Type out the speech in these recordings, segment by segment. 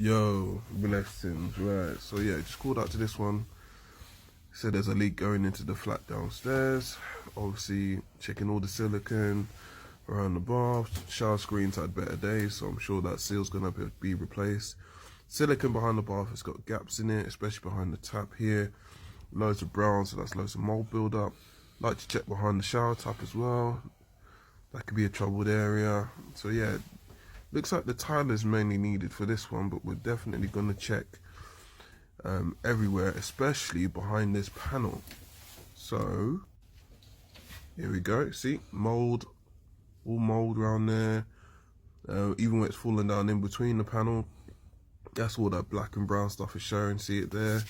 Yo, blessings, right. So yeah, just called out to this one. Said there's a leak going into the flat downstairs. Obviously, checking all the silicone around the bath. Shower screens had better days, so I'm sure that seal's gonna be replaced. Silicone behind the bath has got gaps in it, especially behind the tap here. Loads of brown, so that's loads of mold build-up. Like to check behind the shower tap as well. That could be a troubled area. So yeah, looks like the tile is mainly needed for this one, but we're definitely going to check everywhere, especially behind this panel. So here we go. See, mold, all mold around there. Even where it's falling down in between the panel, that's all that black and brown stuff is showing. See it there.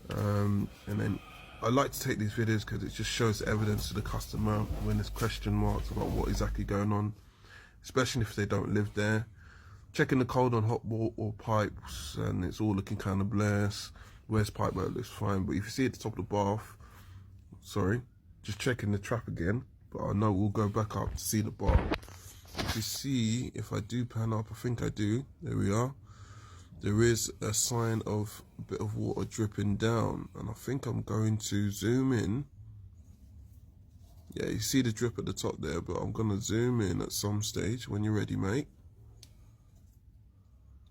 And then I like to take these videos because it just shows evidence to the customer when there's question marks about what exactly going on, especially if they don't live there. Checking the code on hot water pipes, and it's all looking kind of blessed. Where's pipe work looks fine, but if you see at the top of the bath, sorry, just checking the trap again. But I know we'll go back up to see the bath. If you see, if I do pan up, I think I do. There we are. There is a sign of a bit of water dripping down, and I think I'm going to zoom in. Yeah, you see the drip at the top there, but I'm gonna zoom in at some stage. When you're ready, mate.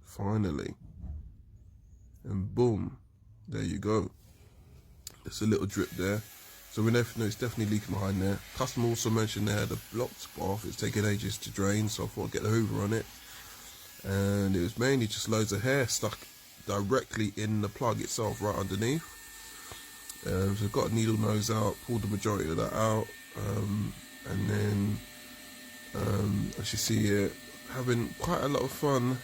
Finally. And boom, there you go. There's a little drip there. So we know it's definitely leaking behind there. Customer also mentioned they had a blocked bath. It's taking ages to drain, so I thought I'd get the hoover on it. And it was mainly just loads of hair stuck directly in the plug itself, right underneath. So I've got a needle nose out, pulled the majority of that out. And then, as you see here, having quite a lot of fun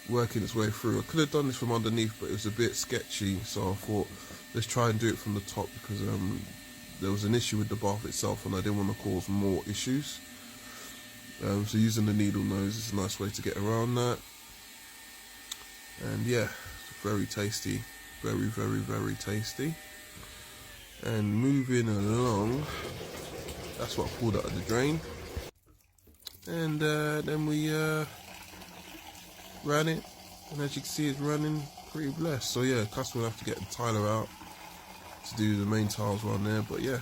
working its way through. I could have done this from underneath, but it was a bit sketchy, so I thought let's try and do it from the top, because there was an issue with the bath itself and I didn't want to cause more issues. So using the needle nose is a nice way to get around that. And yeah, very tasty, very, very, very tasty. And moving along, that's what I pulled out of the drain. And then we ran it, and as you can see, it's running pretty blessed. So yeah, customer will have to get the tiler out to do the main tiles around there. But yeah,